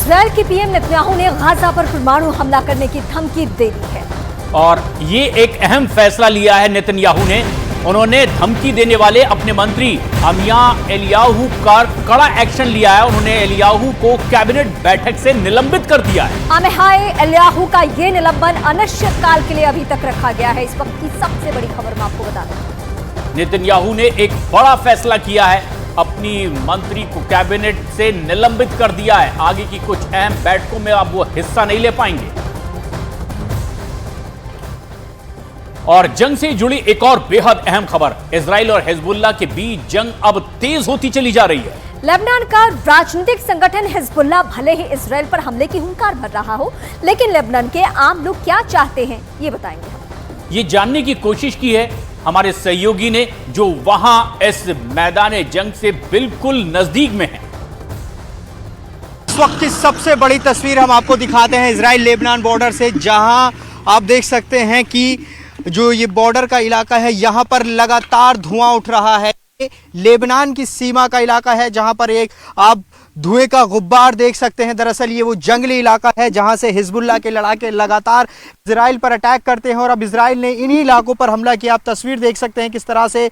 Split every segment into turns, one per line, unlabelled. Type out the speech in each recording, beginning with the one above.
Israel के PM Netanyahu ने Gaza पर परमाणु हमला करने की धमकी दे दी है।
और ये एक अहम फैसला लिया है नेतन्याहू ने। उन्होंने धमकी देने वाले अपने मंत्री अमिया एलियाहू का कड़ा एक्शन लिया है। उन्होंने एलियाहू को कैबिनेट बैठक से निलंबित कर दिया है।
अमिहाय एलियाहू का ये निलंबन अनिश्चितकाल के लिए अभी तक रखा गया है। इस वक्त की सबसे बड़ी खबर मैं आपको बता दूं,
नेतन्याहू ने एक बड़ा फैसला किया है, अपनी मंत्री को कैबिनेट से निलंबित कर दिया है। आगे की कुछ अहम बैठकों में अब वो हिस्सा नहीं ले पाएंगे। और जंग से जुड़ी एक और बेहद अहम खबर, इजराइल और हिजबुल्लाह के बीच जंग अब तेज होती चली जा रही है।
लेबनान का राजनीतिक संगठन हिजबुल्लाह भले ही इजराइल पर हमले की हुंकार भर रहा हो, लेकिन लेबनान के आम लोग क्या चाहते हैं ये बताएंगे हम।
ये जानने की कोशिश की है हमारे सहयोगी ने, जो वहां इस मैदान जंग से बिल्कुल नजदीक में है।
इस वक्त की सबसे बड़ी तस्वीर हम आपको दिखाते हैं इजराइल लेबनान बॉर्डर से, जहां आप देख सकते हैं कि जो ये बॉर्डर का इलाका है, यहाँ पर लगातार धुआं उठ रहा है। लेबनान की सीमा का इलाका है, जहां पर एक आप धुएं का गुब्बार देख सकते हैं। दरअसल ये वो जंगली इलाका है जहां से हिजबुल्लाह के लड़ाके लगातार इजराइल पर अटैक करते हैं और अब इजराइल ने इन्हीं इलाकों पर हमला किया। आप तस्वीर देख सकते हैं किस तरह से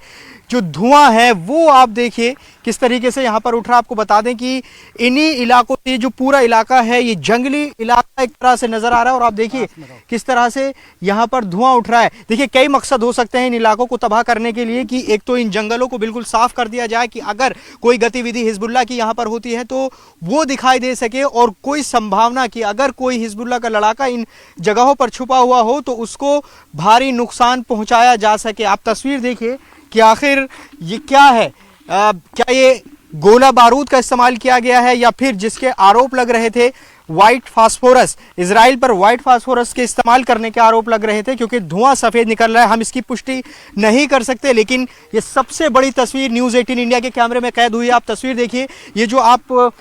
जो धुआं है वो आप देखिए किस तरीके से यहाँ पर उठ रहा। आपको बता दें कि इन्हीं इलाकों से जो पूरा इलाका है ये जंगली इलाका एक तरह से नजर आ रहा है और आप देखिए किस तरह से यहाँ पर धुआं उठ रहा है। देखिए कई मकसद हो सकते हैं इन इलाकों को तबाह करने के लिए, कि एक तो इन जंगलों को बिल्कुल साफ कर दिया जाए कि अगर कोई गतिविधि हिजबुल्लाह की यहाँ पर होती है तो वो दिखाई दे सके, और कोई संभावना कि अगर कोई हिजबुल्लाह का लड़ाका इन जगहों पर छुपा हुआ हो तो उसको भारी नुकसान पहुंचाया जा सके। आप तस्वीर देखिए कि आखिर ये क्या है, क्या ये गोला बारूद का इस्तेमाल किया गया है या फिर जिसके आरोप लग रहे थे व्हाइट फास्फोरस, इजराइल पर व्हाइट फास्फोरस के इस्तेमाल करने के आरोप लग रहे थे, क्योंकि धुआं सफेद निकल रहा है। हम इसकी पुष्टि नहीं कर सकते, लेकिन ये सबसे बड़ी तस्वीर न्यूज़ 18 इंडिया के कैमरे में कैद हुई है। आप तस्वीर देखिए, ये जो आप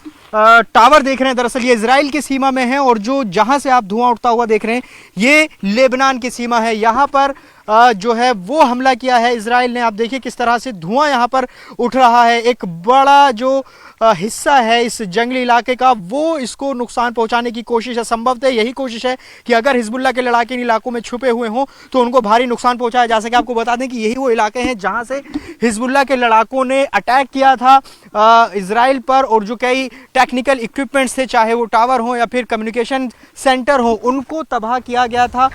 टावर देख रहे हैं दरअसल ये इजराइल की सीमा में है, और जो जहां से आप धुआं उठता हुआ देख रहे हैं ये लेबनान की सीमा है। यहाँ पर जो है वो हमला किया है इजराइल ने। आप देखिए किस तरह से धुआं यहाँ पर उठ रहा है। एक बड़ा जो हिस्सा है इस जंगली इलाके का वो इसको नुकसान पहुंचाने की कोशिश है। संभवतः यही कोशिश है कि अगर हिजबुल्लाह के लड़ाके इन इलाकों में छुपे हुए हों तो उनको भारी नुकसान पहुंचाया जा सके। आपको बता दें कि यही वो इलाके हैं जहां से हिजबुल्लाह के लड़ाकों ने अटैक किया था इजराइल पर, और जो कई टेक्निकल इक्विपमेंट्स थे, चाहे वो टावर हो या फिर कम्युनिकेशन सेंटर हो, उनको तबाह किया गया था।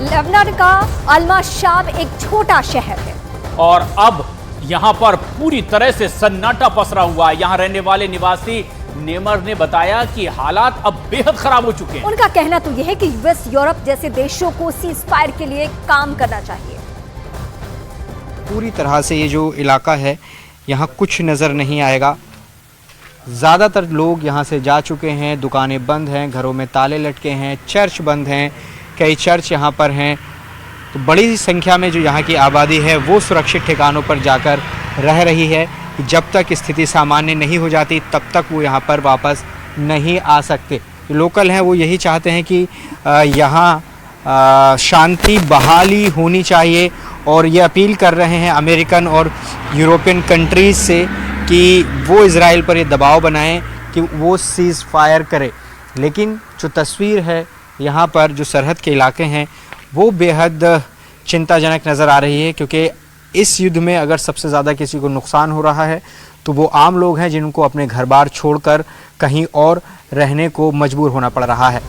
लेबनान का अल-माशाब एक छोटा शहर है
और अब यहां पर पूरी तरह से सन्नाटा पसरा हुआ है। यहां रहने वाले निवासी नेमर ने बताया कि हालात अब बेहद खराब हो चुके हैं।
उनका कहना तो यह है कि यूएस, यूरोप जैसे देशों को सीज फायर के लिए काम करना चाहिए।
पूरी तरह से ये जो इलाका है यहाँ कुछ नज़र नहीं आएगा। ज़्यादातर लोग यहाँ से जा चुके हैं, दुकानें बंद हैं, घरों में ताले लटके हैं, चर्च बंद हैं, कई चर्च यहाँ पर हैं। तो बड़ी संख्या में जो यहाँ की आबादी है वो सुरक्षित ठिकानों पर जाकर रह रही है। जब तक स्थिति सामान्य नहीं हो जाती तब तक वो यहाँ पर वापस नहीं आ सकते। जो लोकल हैं वो यही चाहते हैं कि यहाँ शांति बहाली होनी चाहिए, और ये अपील कर रहे हैं अमेरिकन और यूरोपियन कंट्रीज़ से कि वो इजराइल पर ये दबाव बनाएं कि वो सीज़ फायर करे। लेकिन जो तस्वीर है यहाँ पर जो सरहद के इलाके हैं वो बेहद चिंताजनक नज़र आ रही है, क्योंकि इस युद्ध में अगर सबसे ज़्यादा किसी को नुकसान हो रहा है तो वो आम लोग हैं जिनको अपने घर बार छोड़कर कहीं और रहने को मजबूर होना पड़ रहा है।